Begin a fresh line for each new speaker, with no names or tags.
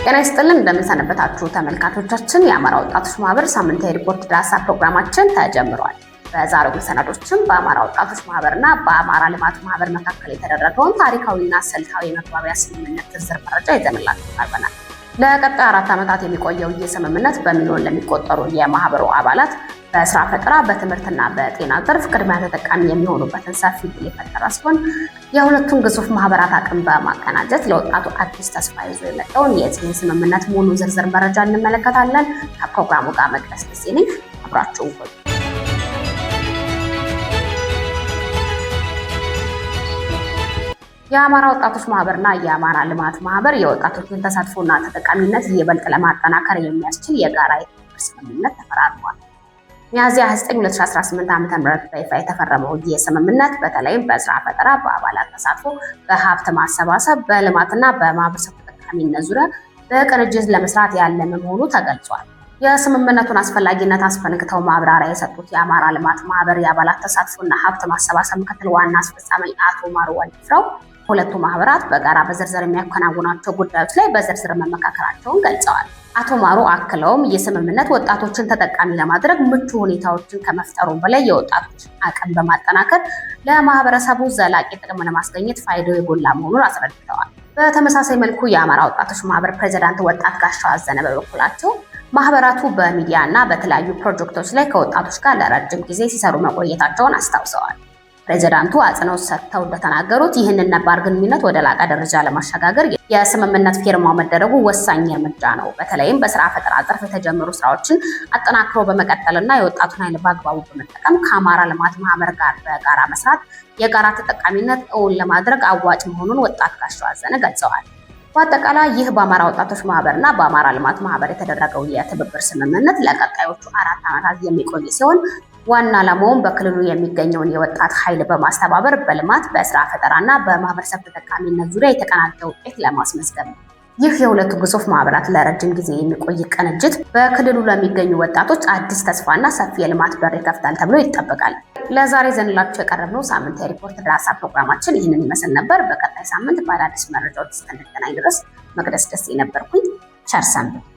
ጤና ይስጥልን እንደምንሰነበታችሁ ተመልካቾቻችን። የአማራ ወጣቶች ማህበር ሳምንታዊ ሪፖርት ዳሰሳ ፕሮግራማችን ተጀምሯል። በዛሬው ሰነዶችም በአማራ ወጣቶች ማህበርና በአማራ ልማት ማህበር መካከል የተደረገውን ታሪካዊና ስልታዊ የመግባቢያ ስምምነት ዝርዝር መረጃ ይዘንላችሁ ቀርበናል። ለቀጣይ 4 ዓመታት የሚቆየው ይህ ስምምነት በሚሊዮን ለሚቆጠሩ የማህበሩ አባላት በስራ ፈጠራ፣ በትምህርትና በጤና ዘርፍ ቅድሚያ ተጠቃሚ የሚሆኑበትን ሰፊ ዕድል የፈጠረ ሲሆን የሁለቱን ግዙፍ ማህበራት አቅም በማቀናጀት ለወጣቱ አዲስ ተስፋ ይዞ የመጣውን የዚህ ስምምነት ሙሉ ዝርዝር መረጃ እንመለከታለን። ከፕሮግራሙ ጋር መቅደስ ደሴ ነኝ። አብራችሁን ቆዩ። የአማራ ወጣቶች ማህበርና የአማራ ልማት ማህበር የወጣቶችን ተሳትፎና ተጠቃሚነት ይበልጥ ለማጠናከር የሚያስችል የጋራ የትብብር ስምምነት ተፈራርሟል። ሚያዝያ 29 2018 ዓ.ም በይፋ የተፈረመው ይህ ስምምነት በተለይም በስራ ፈጠራ፣ በአባላት ተሳትፎ፣ በሀብት ማሰባሰብ፣ በልማትና በማህበረሰብ ተጠቃሚነት ዙሪያ በቅንጅት ለመስራት ያለመ መሆኑ ተገልጿል። የስምምነቱን አስፈላጊነት አስፈንክተው ማብራሪያ የሰጡት የአማራ ልማት ማህበር የአባላት ተሳትፎና ሀብት ማሰባሰብ ምክትል ዋና አስፈጻሚ አቶ ማሩ ወልፍራው ሁለቱ ማህበራት በጋራ በዝርዝር የሚያከናውናቸው ጉዳዮች ላይ በዝርዝር መመካከራቸውን ገልጸዋል። አቶ ማሩ አክለውም ይህ ስምምነት ወጣቶችን ተጠቃሚ ለማድረግ ምቹ ሁኔታዎችን ከመፍጠሩ በላይ የወጣቶች አቅም በማጠናከር ለማህበረሰቡ ዘላቂ ጥቅም ለማስገኘት ፋይዳው የጎላ መሆኑን አስረድተዋል። በተመሳሳይ መልኩ የአማራ ወጣቶች ማህበር ፕሬዚዳንት ወጣት ጋሻው አዘነ በበኩላቸው ማህበራቱ በሚዲያ እና በተለያዩ ፕሮጀክቶች ላይ ከወጣቶች ጋር ለረጅም ጊዜ ሲሰሩ መቆየታቸውን አስታውሰዋል። ፕሬዚዳንቱ አጽንኦት ሰጥተው እንደተናገሩት ይህንን ነባር ግንኙነት ወደ ላቀ ደረጃ ለማሸጋገር የስምምነት ፊርማው መደረጉ ወሳኝ እርምጃ ነው። በተለይም በስራ ፈጠራ ዘርፍ የተጀመሩ ስራዎችን አጠናክሮ በመቀጠልና የወጣቱን ኃይል በአግባቡ በመጠቀም ከአማራ ልማት ማህበር ጋር በጋራ መስራት የጋራ ተጠቃሚነት እውን ለማድረግ አዋጭ መሆኑን ወጣት ጋሻው አዘነ ገልጸዋል። በአጠቃላይ ይህ በአማራ ወጣቶች ማህበርና በአማራ ልማት ማህበር የተደረገው የትብብር ስምምነት ለቀጣዮቹ 4 ዓመታት የሚቆይ ሲሆን ዋና ዓላማውም በክልሉ የሚገኘውን የወጣት ኃይል በማስተባበር በልማት፣ በስራ ፈጠራና በማህበረሰብ ተጠቃሚነት ዙሪያ የተቀናጀ ውጤት ለማስመዝገብ ነው። ይህ የሁለቱ ግዙፍ ማህበራት ለረጅም ጊዜ የሚቆይ ቅንጅት በክልሉ ለሚገኙ ወጣቶች አዲስ ተስፋና ሰፊ የልማት በር ይከፍታል ተብሎ ይጠበቃል። ለዛሬ ዘንላችሁ የቀረብነው ሳምንታዊ ሪፖርት ዳሰሳ ፕሮግራማችን ይህንን ይመስል ነበር። በቀጣይ ሳምንት በአዳዲስ መረጃዎች እስክንገናኝ ድረስ መቅደስ ደሴ ነበርኩኝ። ቸር ሰንብቱ።